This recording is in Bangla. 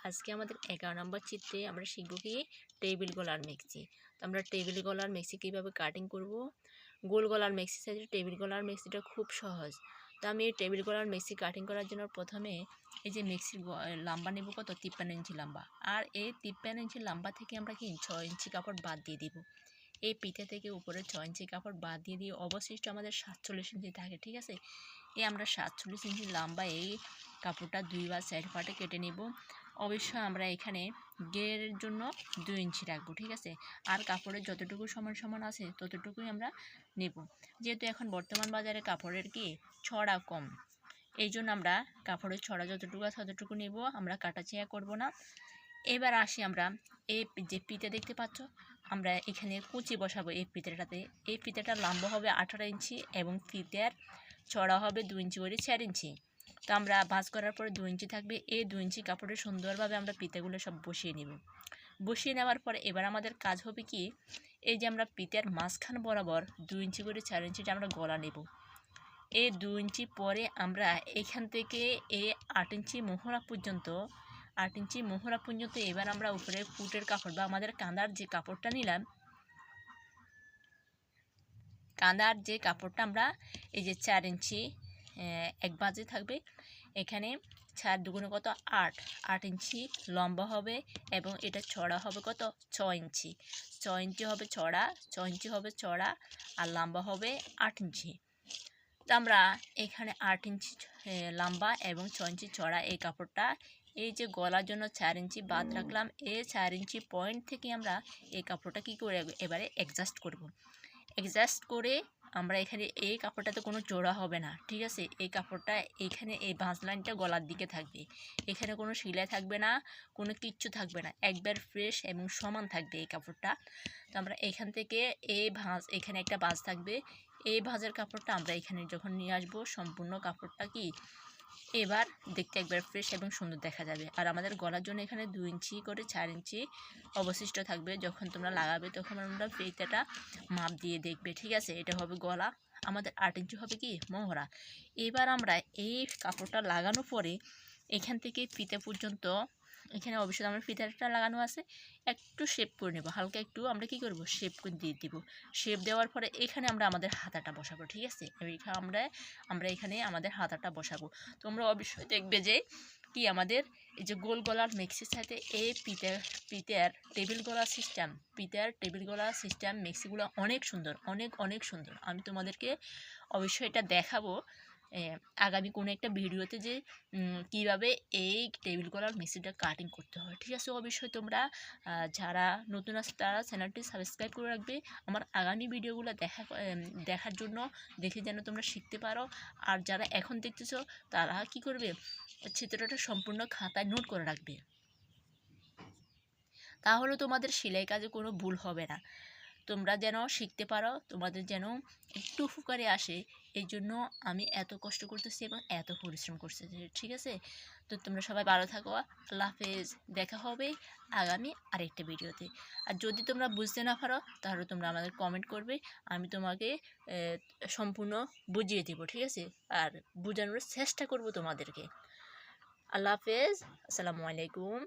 আজকে আমাদের 11 নম্বর চিত্রে আমরা শিখব কি টেবিল গলার মেক্সি। তো আমরা টেবিল গলার মেক্সি কীভাবে কাটিং করব। গোল গলার মেক্সি সাইজের টেবিল গলার মেক্সিটা খুব সহজ। তো আমি এই টেবিল গলার মেক্সি কাটিং করার জন্য প্রথমে এই যে মেক্সির লম্বা নেব কত 53 ইঞ্চি লম্বা, আর এই 53 ইঞ্চি লম্বা থেকে আমরা কি 6 ইঞ্চি কাপড় বাদ দিয়ে দিব। এই পিঠে থেকে উপরে 6 ইঞ্চি কাপড় বাদ দিয়ে অবশিষ্ট আমাদের 47 ইঞ্চি থাকে। ঠিক আছে, এই আমরা 47 ইঞ্চি লম্বা এই কাপড়টা 2 বা 4 পার্টে কেটে নেব। অবশ্যই আমরা এখানে গেরের জন্য 2 ইঞ্চি রাখবো। ঠিক আছে, আর কাপড়ের যতটুকু সমান সমান আছে ততটুকুই আমরা নেব। যেহেতু এখন বর্তমান বাজারে কাপড়ের কি ছড়া কম, এই জন্য আমরা কাপড়ের ছড়া যতটুকু আছে ততটুকু নেব, আমরা কাটাছেঁড়া করব না। এবার আসি আমরা এই যে পিঠে দেখতে পাচ্ছ, আমরা এখানে কুচি বসাবো এই পিঠেটাতে। এই পিঠেটা লম্বা হবে 18 ইঞ্চি এবং পিঠের ছড়া হবে 2 ইঞ্চি করে 4 ইঞ্চি। তো আমরা ভাঁজ করার পরে 2 ইঞ্চি থাকবে। এই 2 ইঞ্চি কাপড়ে সুন্দরভাবে আমরা পিঠেগুলো সব বসিয়ে নেব। বসিয়ে নেওয়ার পরে এবার আমাদের কাজ হবে কি, এই যে আমরা পিঠের মাঝখান বরাবর 2 ইঞ্চি করে 4 ইঞ্চিটা আমরা গলা নেব। এই 2 ইঞ্চি পরে আমরা এখান থেকে এই 8 ইঞ্চি মোহরা পর্যন্ত এবার আমরা উপরে ফুটের কাপড় বা আমাদের কাঁদার যে কাপড়টা নিলাম, কাঁদার যে কাপড়টা আমরা এই যে 4 ইঞ্চি এক বাজে থাকবে, এখানে 4 দুগুণে কত 8 ইঞ্চি লম্বা হবে এবং এটা চড়া হবে কত 6 ইঞ্চি। 6 ইঞ্চি হবে চড়া, 6 ইঞ্চি হবে চড়া, আর লম্বা হবে 8 ইঞ্চি। তো আমরা এখানে 8 ইঞ্চি লম্বা এবং 6 ইঞ্চি চড়া এই কাপড়টা এই যে গলার জন্য 4 ইঞ্চি বাদ রাখলাম, এই 4 ইঞ্চি পয়েন্ট থেকে আমরা এই কাপড়টা কি করে এবারে অ্যাডজাস্ট করব। অ্যাডজাস্ট করে আমরা এখানে এই কাপড়টাতে কোনো জোড়া হবে না। ঠিক আছে, এই কাপড়টা এখানে এই ভাঁজ লাইনটা গলার দিকে থাকবে, এখানে কোনো সেলাই থাকবে না, কোনো কিচ্ছু থাকবে না, একবার ফ্রেশ এবং সমান থাকবে এই কাপড়টা। তো আমরা এখান থেকে এই ভাঁজ, এখানে একটা ভাঁজ থাকবে, এই ভাঁজের কাপড়টা আমরা এখানে যখন নিয়ে আসবো সম্পূর্ণ কাপড়টা কি এবার দেখতে একবার ফ্রেশ এবং সুন্দর দেখা যাবে। আর আমাদের গলার জন্য এখানে 2 ইঞ্চি করে 4 ইঞ্চি অবশিষ্ট থাকবে। যখন তোমরা লাগাবে তখন আমরা ফিতাটা মাপ দিয়ে দেখবে। ঠিক আছে, এটা হবে গলা, আমাদের 8 ইঞ্চি হবে কি মোহরা। এবার আমরা এই কাপড়টা লাগানোর পরে এখান থেকে ফিতা পর্যন্ত, এখানে অবশ্যই আমার ফিতাটা লাগানো আছে, একটু শেপ করে নেব, হালকা একটু আমরা কি করব শেপ করে দিয়ে দিব। শেপ দেওয়ার পরে এখানে আমরা আমাদের হাতাটা বসাবো। ঠিক আছে, আমরা এখানে আমাদের হাতাটা বসাবো। তোমরা অবশ্যই দেখবে যে কি আমাদের এই যে গোল গলার মেক্সির সাথে এই পিতের টেবিল গলা সিস্টেম মেক্সিগুলো অনেক সুন্দর, অনেক সুন্দর। আমি তোমাদেরকে অবশ্যই এটা দেখাবো আগামী কোনো একটা ভিডিওতে যে কীভাবে এই টেবিল গলার মেক্সিটা কাটিং করতে হয়। ঠিক আছে, অবশ্যই তোমরা যারা নতুন আছে তারা চ্যানেলটি সাবস্ক্রাইব করে রাখবে আমার আগামী ভিডিওগুলো দেখার জন্য, দেখে যেন তোমরা শিখতে পারো। আর যারা এখন দেখতেছো তারা কি করবে, চিত্রটা সম্পূর্ণ খাতায় নোট করে রাখবে, তাহলে তোমাদের সেলাই কাজে কোনো ভুল হবে না। তোমরা যেন শিখতে পারো, তোমাদের যেন একটু উপকারে আসে, এই জন্য আমি এত কষ্ট করতেছি এবং এত পরিশ্রম করতেছি। ঠিক আছে, তো তোমরা সবাই ভালো থাকো, আল্লাহ হাফেজ। দেখা হবে আগামী আরেকটা ভিডিওতে। আর যদি তোমরা বুঝতে না পারো তাহলে তোমরা আমাদের কমেন্ট করবে, আমি তোমাকে সম্পূর্ণ বুঝিয়ে দেবো। ঠিক আছে, আর বোঝানোর চেষ্টা করব তোমাদেরকে। আল্লাহ হাফেজ, আসসালামু আলাইকুম।